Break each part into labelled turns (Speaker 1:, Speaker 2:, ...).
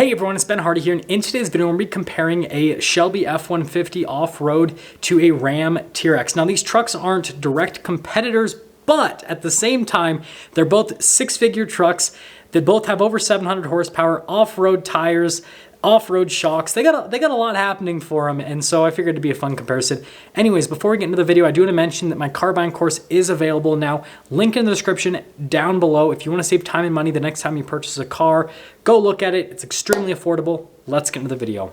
Speaker 1: Hey everyone, it's Ben Hardy here, and in today's video, I'm going to be comparing a Shelby F-150 off-road to a Ram TRX. Now, these trucks aren't direct competitors, but at the same time, they're both six-figure trucks. They both have over 700 horsepower, off-road tires, off-road shocks. They got a lot happening for them, and so I figured it'd be a fun comparison. Anyways, before we get into the video, I do want to mention that my car buying course is available now. Link in the description down below. If you want to save time and money the next time you purchase a car, go look at it. It's extremely affordable. Let's get into the video.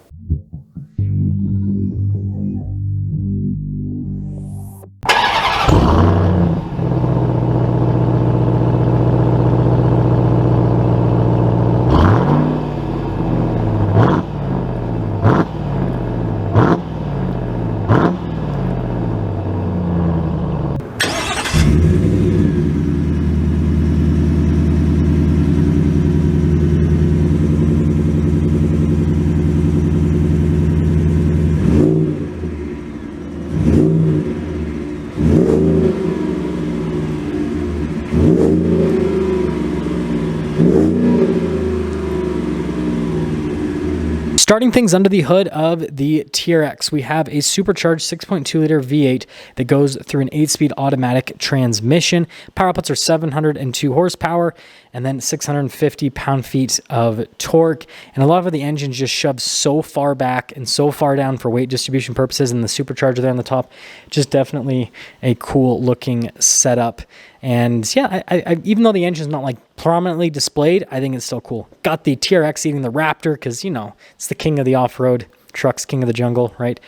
Speaker 1: Starting things under the hood of the TRX, we have a supercharged 6.2 liter V8 that goes through an 8-speed automatic transmission. Power outputs are 702 horsepower and then 650 pound-feet of torque. And a lot of the engine just shoves so far back and so far down for weight distribution purposes, and the supercharger there on the top, just definitely a cool looking setup. And yeah, I even though the engine's not like prominently displayed, I think it's still cool. Got the TRX eating the Raptor because, you know, it's the king of the off-road trucks, king of the jungle, right?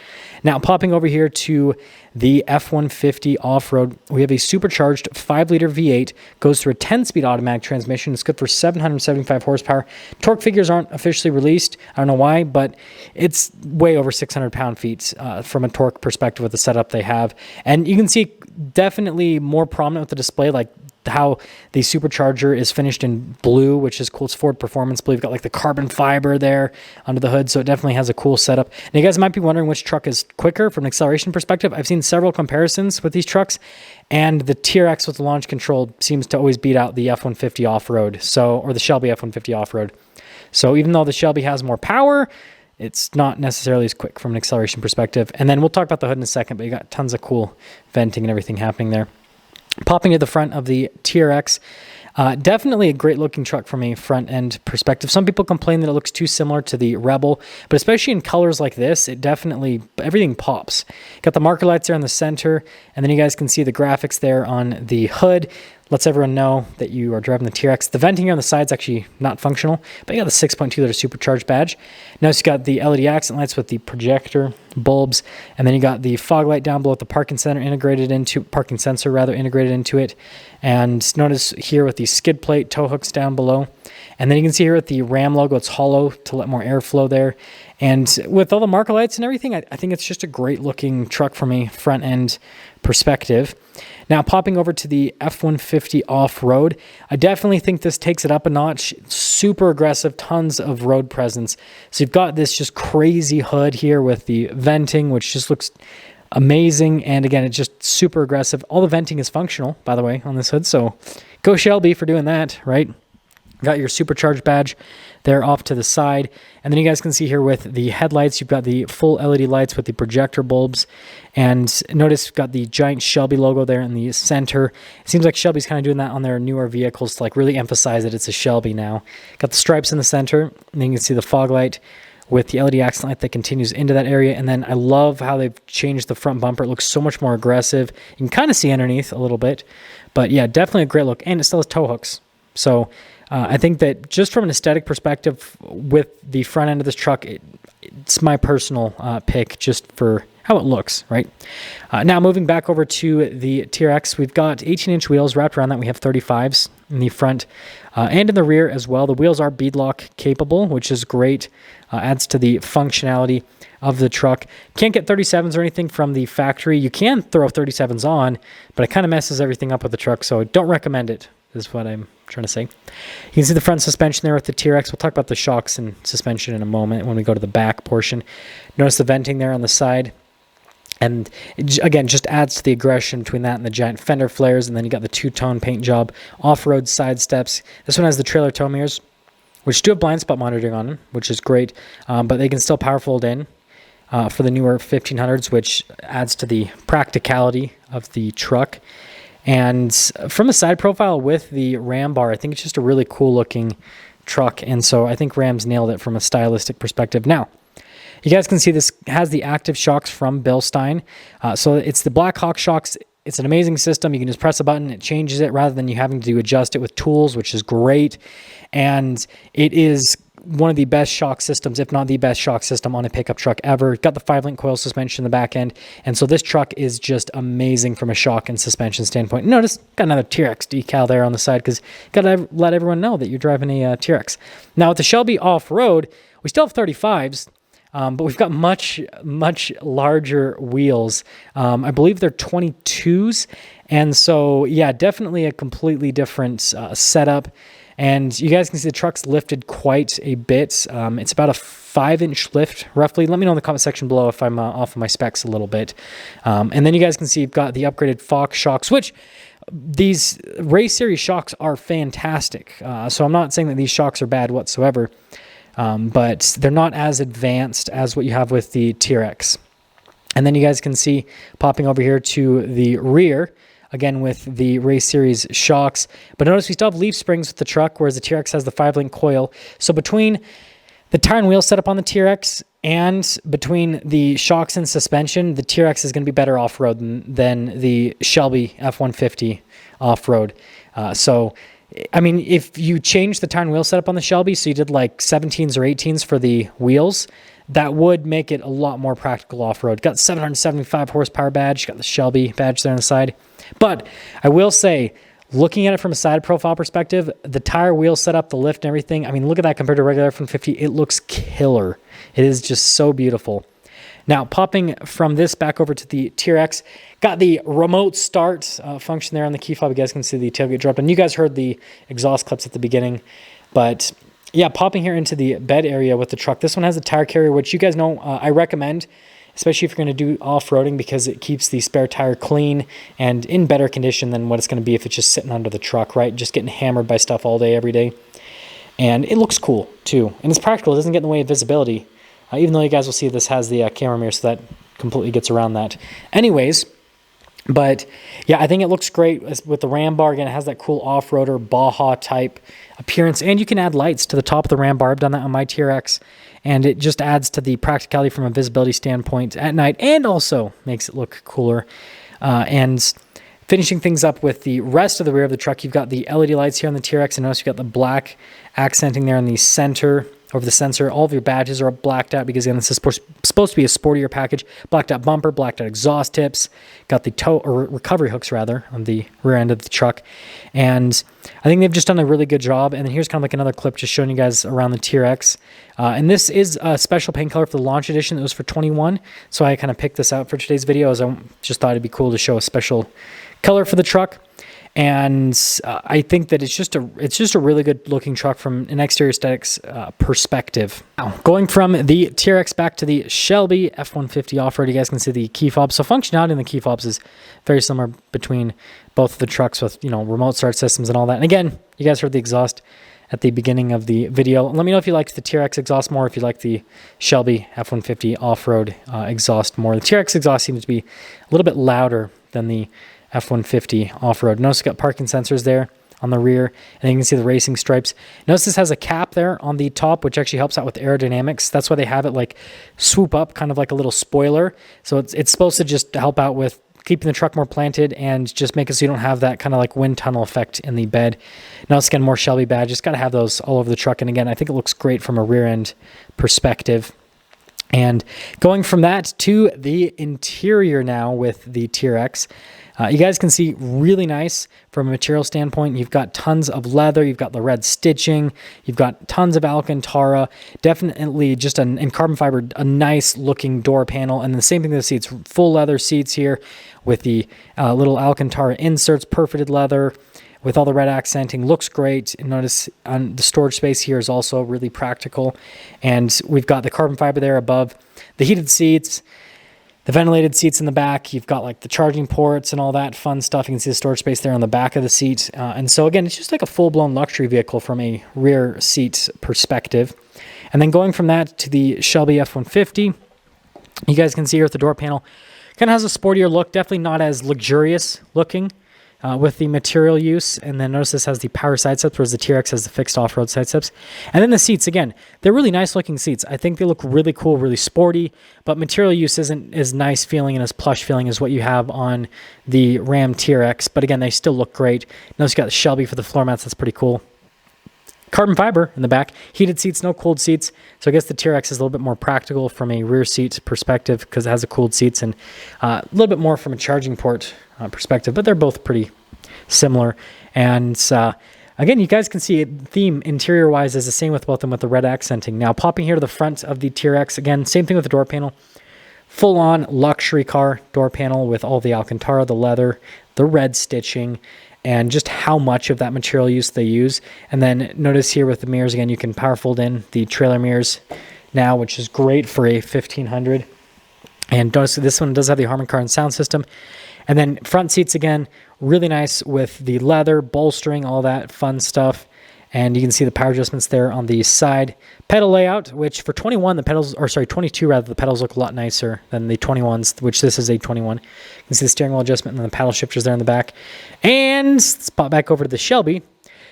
Speaker 1: Now, popping over here to the F-150 off-road, we have a supercharged 5-liter V8, goes through a 10-speed automatic transmission. It's good for 775 horsepower. Torque figures aren't officially released. I don't know why, but it's way over 600 pound-feet from a torque perspective with the setup they have. And you can see definitely more prominent with the display, like how the supercharger is finished in blue, which is cool. It's Ford Performance blue. You've got like the carbon fiber there under the hood, so it definitely has a cool setup. Now, you guys might be wondering which truck is quicker from an acceleration perspective. I've seen several comparisons with these trucks, and the TRX with the launch control seems to always beat out the F-150 off-road, or the Shelby F-150 off-road. So even though the Shelby has more power, it's not necessarily as quick from an acceleration perspective. And then we'll talk about the hood in a second, but you got tons of cool venting and everything happening there. Popping to the front of the TRX, definitely a great looking truck from a front end perspective. Some people complain that it looks too similar to the Rebel, but especially in colors like this, it definitely, everything pops. Got the marker lights there in the center, and then you guys can see the graphics there on the hood. Lets everyone know that you are driving the TRX. The venting here on the side is actually not functional, but you got the 6.2 liter supercharged badge. Notice you got the LED accent lights with the projector bulbs, and then you got the fog light down below with the parking sensor integrated into it. And notice here with the skid plate, tow hooks down below. And then you can see here with the Ram logo, it's hollow to let more airflow there. And with all the marker lights and everything, I think it's just a great looking truck from a front end perspective. Now, popping over to the F-150 off-road, I definitely think this takes it up a notch. Super aggressive, tons of road presence. So you've got this just crazy hood here with the venting, which just looks amazing. And again, it's just super aggressive. All the venting is functional, by the way, on this hood. So go Shelby for doing that, right? Got your supercharged badge there off to the side. And then you guys can see here with the headlights, you've got the full LED lights with the projector bulbs. And notice you've got the giant Shelby logo there in the center. It seems like Shelby's kind of doing that on their newer vehicles to like really emphasize that it's a Shelby now. Got the stripes in the center. And then you can see the fog light with the LED accent light that continues into that area. And then I love how they've changed the front bumper. It looks so much more aggressive. You can kind of see underneath a little bit. But yeah, definitely a great look. And it still has tow hooks. So I think that just from an aesthetic perspective with the front end of this truck, it's my personal pick just for how it looks, right? Now moving back over to the TRX, we've got 18-inch wheels. Wrapped around that, we have 35s in the front and in the rear as well. The wheels are beadlock capable, which is great. Adds to the functionality of the truck. Can't get 37s or anything from the factory. You can throw 37s on, but it kind of messes everything up with the truck, so don't recommend it, is what I'm trying to say. You can see the front suspension there with the TRX. We'll talk about the shocks and suspension in a moment when we go to the back portion. Notice the venting there on the side. And again, just adds to the aggression between that and the giant fender flares. And then you got the two-tone paint job, off-road side steps. This one has the trailer tow mirrors. which do have blind spot monitoring on them, which is great, but they can still power fold in for the newer 1500s, which adds to the practicality of the truck. And from a side profile with the Ram bar, I think it's just a really cool looking truck, and so I think Ram's nailed it from a stylistic perspective. Now, you guys can see this has the active shocks from Bilstein. So it's the Black Hawk shocks. It's an amazing system. You can just press a button, it changes it rather than you having to adjust it with tools, which is great. And it is one of the best shock systems, if not the best shock system on a pickup truck ever. Got the 5-link coil suspension in the back end. And so this truck is just amazing from a shock and suspension standpoint. Notice, got another TRX decal there on the side because got to let everyone know that you're driving a TRX. Now with the Shelby off-road, we still have 35s. But we've got much larger wheels. I believe they're 22s. And so, yeah, definitely a completely different setup. And you guys can see the truck's lifted quite a bit. It's about a 5-inch lift, roughly. Let me know in the comment section below if I'm off of my specs a little bit. And then you guys can see you've got the upgraded Fox shocks, which these race series shocks are fantastic. So I'm not saying that these shocks are bad whatsoever. But they're not as advanced as what you have with the TRX. And then you guys can see popping over here to the rear, again with the race series shocks. But notice we still have leaf springs with the truck, whereas the TRX has the 5-link coil. So between the tire and wheel setup on the TRX and between the shocks and suspension, the TRX is going to be better off-road than the Shelby F-150 off-road. So I mean, if you change the tire and wheel setup on the Shelby, so you did like 17s or 18s for the wheels, that would make it a lot more practical off-road. Got 775 horsepower badge, got the Shelby badge there on the side. But I will say, looking at it from a side profile perspective, the tire wheel setup, the lift and everything, I mean, look at that compared to a regular F-150. It looks killer. It is just so beautiful. Now, popping from this back over to the TRX, got the remote start function there on the key fob. You guys can see the tailgate dropped, and you guys heard the exhaust clips at the beginning. But yeah, popping here into the bed area with the truck. This one has a tire carrier, which you guys know I recommend, especially if you're going to do off-roading, because it keeps the spare tire clean and in better condition than what it's going to be if it's just sitting under the truck, right? Just getting hammered by stuff all day, every day. And it looks cool, too. And it's practical. It doesn't get in the way of visibility. Even though you guys will see this has the camera mirror, so that completely gets around that. Anyways, but yeah, I think it looks great with the Ram bar. Again, it has that cool off-roader Baja type appearance, and you can add lights to the top of the Ram bar. I've done that on my TRX, and it just adds to the practicality from a visibility standpoint at night, and also makes it look cooler. And finishing things up with the rest of the rear of the truck, you've got the LED lights here on the TRX, and notice you've got the black accenting there in the center. Over the sensor, all of your badges are blacked out because, again, this is supposed to be a sportier package. Blacked out bumper, blacked out exhaust tips, got the tow or recovery hooks rather on the rear end of the truck, and I think they've just done a really good job. And then here's kind of like another clip just showing you guys around the TRX. And this is a special paint color for the launch edition that was for 21, so I kind of picked this out for today's video as I just thought it'd be cool to show a special color for the truck. And I think that it's just a really good looking truck from an exterior aesthetics perspective. Now, going from the TRX back to the Shelby F-150 off-road, you guys can see the key fobs. So functionality in the key fobs is very similar between both of the trucks with, remote start systems and all that. And again, you guys heard the exhaust at the beginning of the video. Let me know if you like the TRX exhaust more, if you like the Shelby F-150 off-road exhaust more. The TRX exhaust seems to be a little bit louder than the F-150 off-road. Notice it's got parking sensors there on the rear, and you can see the racing stripes. Notice this has a cap there on the top, which actually helps out with aerodynamics. That's why they have it like swoop up, kind of like a little spoiler. So it's supposed to just help out with keeping the truck more planted and just make it so you don't have that kind of like wind tunnel effect in the bed. Notice again, more Shelby badges. Got to have those all over the truck. And again, I think it looks great from a rear end perspective. And going from that to the interior now with the TRX, you guys can see really nice from a material standpoint. You've got tons of leather. You've got the red stitching. You've got tons of Alcantara. Definitely just in carbon fiber, a nice looking door panel. And the same thing with the seats, full leather seats here with the little Alcantara inserts, perforated leather with all the red accenting. Looks great. And notice on the storage space here is also really practical. And we've got the carbon fiber there above the heated seats. The ventilated seats in the back, you've got like the charging ports and all that fun stuff. You can see the storage space there on the back of the seat. And so again, it's just like a full-blown luxury vehicle from a rear seat perspective. And then going from that to the Shelby F-150, you guys can see here with the door panel, kind of has a sportier look, definitely not as luxurious looking with the material use. And then notice this has the power side steps, whereas the TRX has the fixed off-road side steps. And then the seats, again, they're really nice looking seats. I think they look really cool, really sporty, but material use isn't as nice feeling and as plush feeling as what you have on the Ram TRX. But again, they still look great. Notice you got the Shelby for the floor mats. That's pretty cool. Carbon fiber in the back, heated seats, no cooled seats. So I guess the TRX is a little bit more practical from a rear seat perspective because it has the cooled seats, and a little bit more from a charging port perspective, but they're both pretty similar. And again, you guys can see it, theme interior-wise is the same with both of them with the red accenting. Now, popping here to the front of the TRX, again, same thing with the door panel. Full-on luxury car door panel with all the Alcantara, the leather, the red stitching, and just how much of that material use they use. And then notice here with the mirrors, again, you can power fold in the trailer mirrors now, which is great for a 1500. And notice this one does have the Harman Kardon sound system. And then front seats, again, really nice with the leather, bolstering, all that fun stuff. And you can see the power adjustments there on the side. Pedal layout, which for 21, the pedals, or sorry, 22 rather, the pedals look a lot nicer than the 21s, which this is a 21. You can see the steering wheel adjustment and the paddle shifters there in the back. And let's pop back over to the Shelby.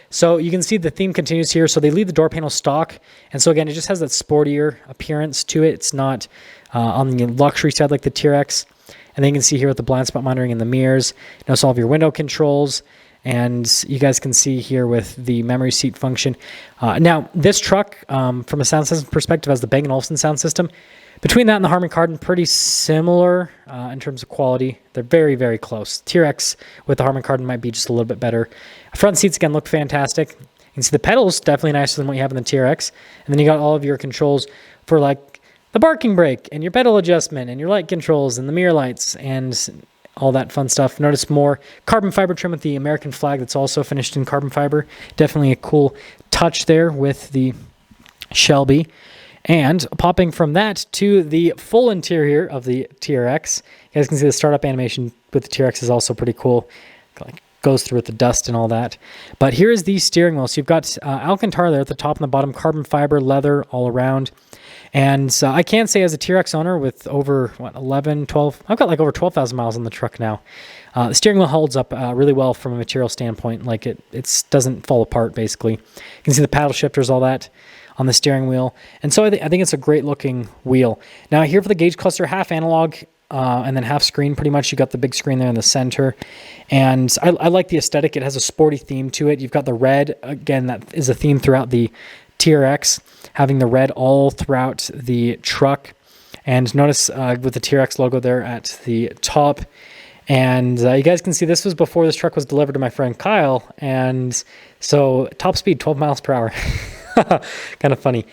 Speaker 1: So you can see the theme continues here. So they leave the door panel stock. And so again, it just has that sportier appearance to it. It's not on the luxury side like the TRX. And then you can see here with the blind spot monitoring in the mirrors. Notice all of your window controls. And you guys can see here with the memory seat function. Now, this truck, from a sound system perspective, has the Bang & Olufsen sound system. Between that and the Harman Kardon, pretty similar in terms of quality. They're very, very close. TRX with the Harman Kardon might be just a little bit better. Front seats, again, look fantastic. You can see the pedals, definitely nicer than what you have in the TRX. And then you got all of your controls for like the parking brake and your pedal adjustment and your light controls and the mirror lights and all that fun stuff. Notice more carbon fiber trim with the American flag that's also finished in carbon fiber. Definitely a cool touch there with the Shelby. And popping from that to the full interior of the TRX, you guys can see the startup animation with the TRX is also pretty cool. Like goes through with the dust and all that. But here is the steering wheel. So you've got Alcantara there at the top and the bottom, carbon fiber, leather all around. And I can say as a TRX owner with over, 11, 12, I've got like over 12,000 miles on the truck now. The steering wheel holds up really well from a material standpoint. Like it doesn't fall apart, basically. You can see the paddle shifters, all that on the steering wheel. And so I think it's a great looking wheel. Now here for the gauge cluster, half analog and then half screen. Pretty much you got the big screen there in the center. And I like the aesthetic. It has a sporty theme to it. You've got the red. Again, that is a theme throughout the TRX, having the red all throughout the truck. And notice with the TRX logo there at the top. And you guys can see this was before this truck was delivered to my friend Kyle. And so top speed, 12 miles per hour. Kind of funny.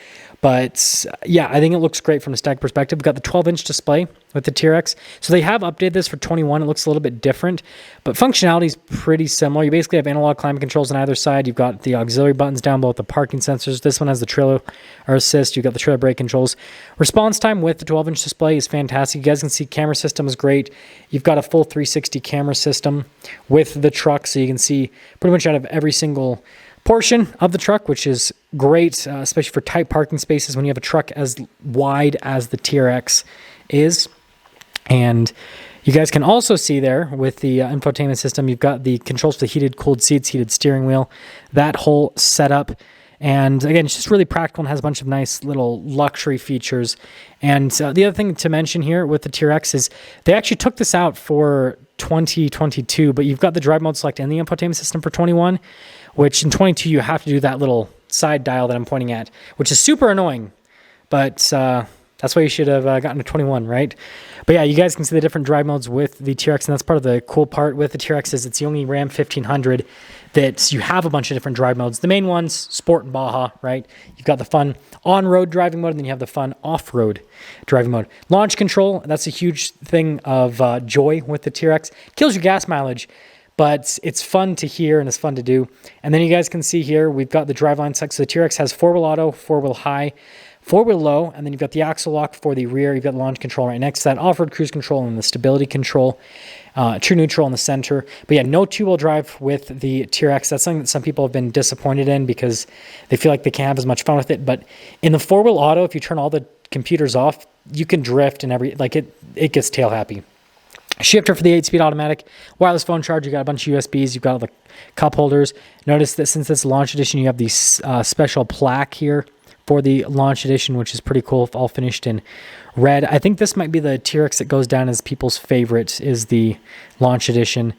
Speaker 1: But yeah, I think it looks great from a stack perspective. We've got the 12-inch display with the TRX. So they have updated this for 21. It looks a little bit different, but functionality is pretty similar. You basically have analog climate controls on either side. You've got the auxiliary buttons down below with the parking sensors. This one has the trailer assist. You've got the trailer brake controls. Response time with the 12-inch display is fantastic. You guys can see camera system is great. You've got a full 360 camera system with the truck, so you can see pretty much out of every single portion of the truck, which is great, especially for tight parking spaces when you have a truck as wide as the TRX is. And you guys can also see there with the infotainment system, you've got the controls for the heated, cooled seats, heated steering wheel, that whole setup. And again, it's just really practical and has a bunch of nice little luxury features. And the other thing to mention here with the TRX is they actually took this out for 2022, but you've got the drive mode select and the infotainment system for 21, which in 22 you have to do that little side dial that I'm pointing at, which is super annoying, but that's why you should have gotten to 21, right? But yeah, you guys can see the different drive modes with the TRX, and that's part of the cool part with the TRX is it's the only Ram 1500 that you have a bunch of different drive modes. The main ones, Sport and Baja, right? You've got the fun on-road driving mode, and then you have the fun off-road driving mode. Launch control, that's a huge thing of joy with the TRX. Kills your gas mileage, but it's fun to hear and it's fun to do. And then you guys can see here, we've got the driveline select. So the TRX has 4-wheel auto, 4-wheel high, four-wheel low, and then you've got the axle lock for the rear. You've got the launch control right next to that, off-road cruise control and the stability control, true neutral in the center. But yeah, no two-wheel drive with the TRX. That's something that some people have been disappointed in because they feel like they can't have as much fun with it. But in the four-wheel auto, if you turn all the computers off, you can drift and it gets tail happy. Shifter for the 8-speed automatic, wireless phone charger. You got a bunch of USBs. You've got all the cup holders. Notice that since it's launch edition, you have the special plaque here for the launch edition, which is pretty cool, all finished in red. I think this might be the TRX that goes down as people's favorite, is the launch edition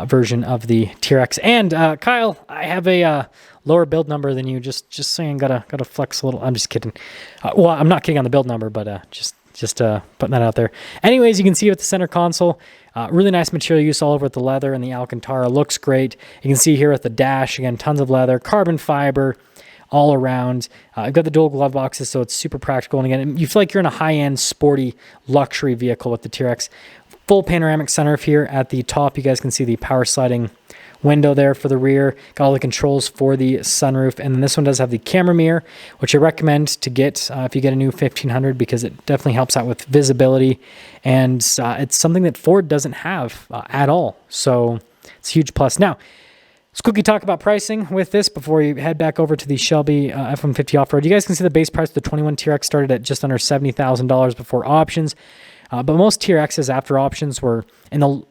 Speaker 1: version of the TRX. And Kyle, I have a lower build number than you. Just saying, gotta flex a little. I'm just kidding. Well, I'm not kidding on the build number, but just putting that out there. Anyways, you can see with the center console, really nice material use all over with the leather and the Alcantara. Looks great. You can see here with the dash, again, tons of leather, carbon fiber all around. I've got the dual glove boxes, so it's super practical. And again, you feel like you're in a high-end, sporty, luxury vehicle with the TRX. Full panoramic sunroof here at the top. You guys can see the power sliding window there for the rear. Got all the controls for the sunroof. And then this one does have the camera mirror, which I recommend to get if you get a new 1500, because it definitely helps out with visibility. And it's something that Ford doesn't have at all. So it's a huge plus. Now, let's quickly talk about pricing with this before you head back over to the Shelby F-150 off-road. You guys can see the base price of the 21 TRX started at just under $70,000 before options. But most TRXs after options were in the,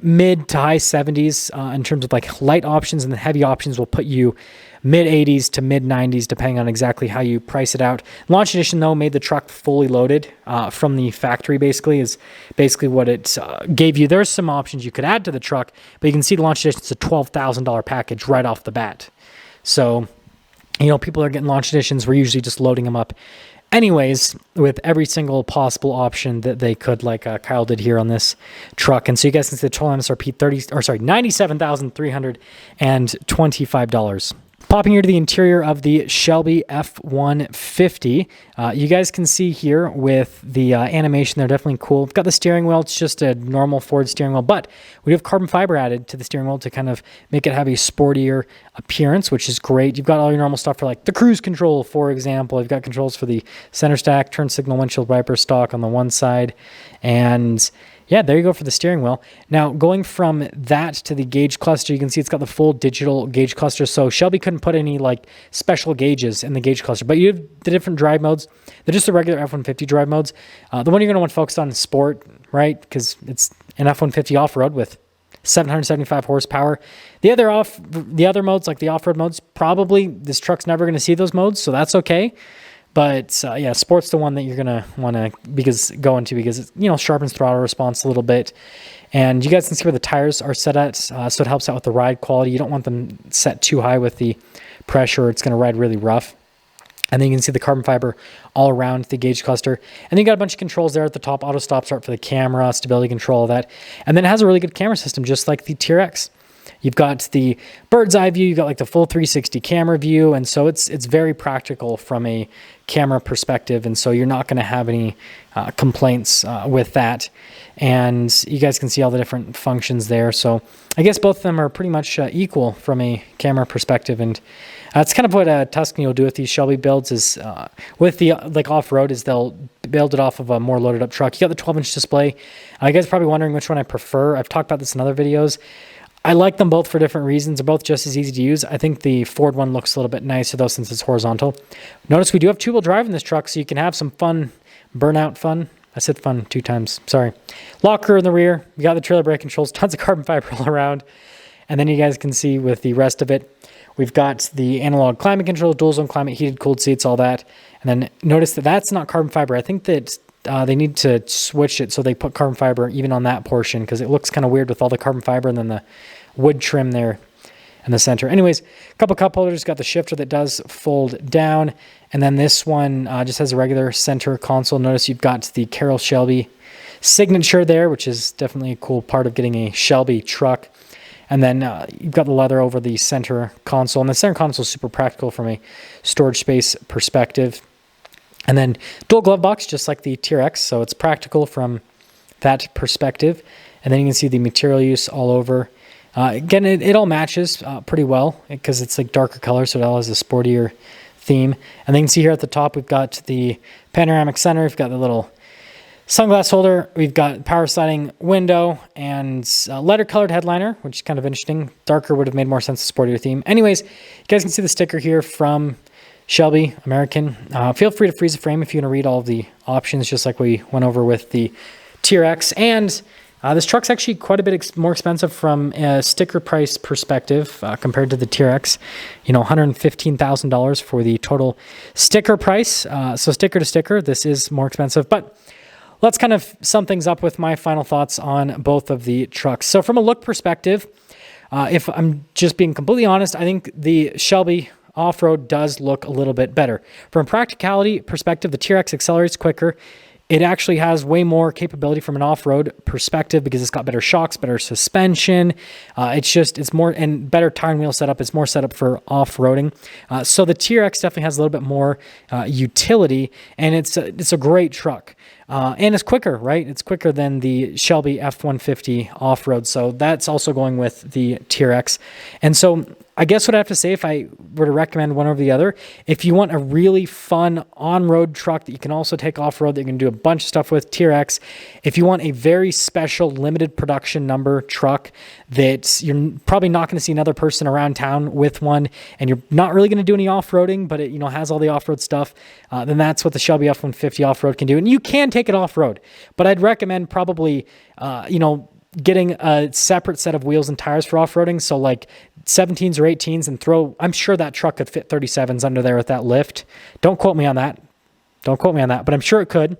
Speaker 1: mid to high 70s in terms of like light options, and the heavy options will put you mid 80s to mid 90s depending on exactly how you price it out. Launch edition though made the truck fully loaded from the factory, is basically what it gave you. There's some options you could add to the truck, but you can see the launch edition is a $12,000 package right off the bat. So people are getting launch editions. We're usually just loading them up anyways with every single possible option that they could, like Kyle did here on this truck. And so you guys can see the total MSRP $97,325. Popping here to the interior of the Shelby F-150, you guys can see here with the animation, they're definitely cool. We've got the steering wheel. It's just a normal Ford steering wheel, but we have carbon fiber added to the steering wheel to kind of make it have a sportier appearance, which is great. You've got all your normal stuff for like the cruise control, for example. You've got controls for the center stack, turn signal, windshield wiper stalk on the one side, and yeah, there you go for the steering wheel. Now, going from that to the gauge cluster, you can see it's got the full digital gauge cluster. So Shelby couldn't put any like special gauges in the gauge cluster, but you have the different drive modes. They're just the regular F-150 drive modes. The one you're going to want to focus on is Sport, right? Because it's an F-150 off-road with 775 horsepower. The other modes, like the off-road modes, probably this truck's never going to see those modes, so that's okay. But yeah, Sport's the one that you're going to want to go into because it sharpens throttle response a little bit. And you guys can see where the tires are set at, so it helps out with the ride quality. You don't want them set too high with the pressure. It's going to ride really rough. And then you can see the carbon fiber all around the gauge cluster. And then you got a bunch of controls there at the top. Auto stop start for the camera, stability control, all that. And then it has a really good camera system, just like the TRX. You've got the bird's eye view, you've got like the full 360 camera view, and so it's very practical from a camera perspective, and so you're not going to have any complaints with that. And you guys can see all the different functions there, so I guess both of them are pretty much equal from a camera perspective, and that's kind of what Tuscany will do with these Shelby builds is with the off-road is they'll build it off of a more loaded up truck. You got the 12-inch display. You guys are probably wondering which one I prefer. I've talked about this in other videos. I like them both for different reasons. They're both just as easy to use. I think the Ford one looks a little bit nicer, though, since it's horizontal. Notice we do have two-wheel drive in this truck, so you can have some fun, burnout fun. I said fun 2 times, sorry. Locker in the rear. You got the trailer brake controls, tons of carbon fiber all around. And then you guys can see with the rest of it, we've got the analog climate control, dual zone climate, heated, cooled seats, all that. And then notice that that's not carbon fiber. I think that they need to switch it so they put carbon fiber even on that portion because it looks kind of weird with all the carbon fiber and then the wood trim there in the center. Anyways, a couple cup holders, got the shifter that does fold down, and then this one just has a regular center console. Notice you've got the Carroll Shelby signature there, which is definitely a cool part of getting a Shelby truck. And then you've got the leather over the center console, and the center console is super practical from a storage space perspective. And then dual glove box, just like the TRX, so it's practical from that perspective. And then you can see the material use all over. Again, it all matches pretty well because it's like darker color, so it all has a sportier theme. And then you can see here at the top, we've got the panoramic center. We've got the little sunglass holder. We've got power sliding window and letter colored headliner, which is kind of interesting. Darker would have made more sense to sportier theme. Anyways, you guys can see the sticker here from Shelby, American. Feel free to freeze the frame if you want to read all of the options, just like we went over with the TRX. And this truck's actually quite a bit more expensive from a sticker price perspective compared to the TRX. You know, $115,000 for the total sticker price. So sticker to sticker, this is more expensive. But let's kind of sum things up with my final thoughts on both of the trucks. So from a look perspective, if I'm just being completely honest, I think the Shelby off-road does look a little bit better. From a practicality perspective, the TRX accelerates quicker. It actually has way more capability from an off-road perspective because it's got better shocks, better suspension. It's more, and better tire and wheel setup. It's more set up for off-roading. So the TRX definitely has a little bit more utility, and it's a great truck. And it's quicker, right? It's quicker than the Shelby F-150 off-road. So that's also going with the TRX. And so I guess what I have to say, if I were to recommend one over the other, if you want a really fun on-road truck that you can also take off-road, that you can do a bunch of stuff with, TRX. If you want a very special limited production number truck that you're probably not going to see another person around town with one, and you're not really going to do any off-roading, but it has all the off-road stuff, then that's what the Shelby F-150 off-road can do. And you can take it off-road, but I'd recommend probably, getting a separate set of wheels and tires for off-roading. So like 17s or 18s, and I'm sure that truck could fit 37s under there with that lift. Don't quote me on that. But I'm sure it could.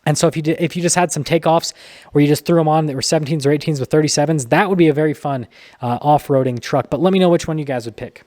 Speaker 1: And so if you just had some takeoffs where you just threw them on that were 17s or 18s with 37s, that would be a very fun off-roading truck. But let me know which one you guys would pick.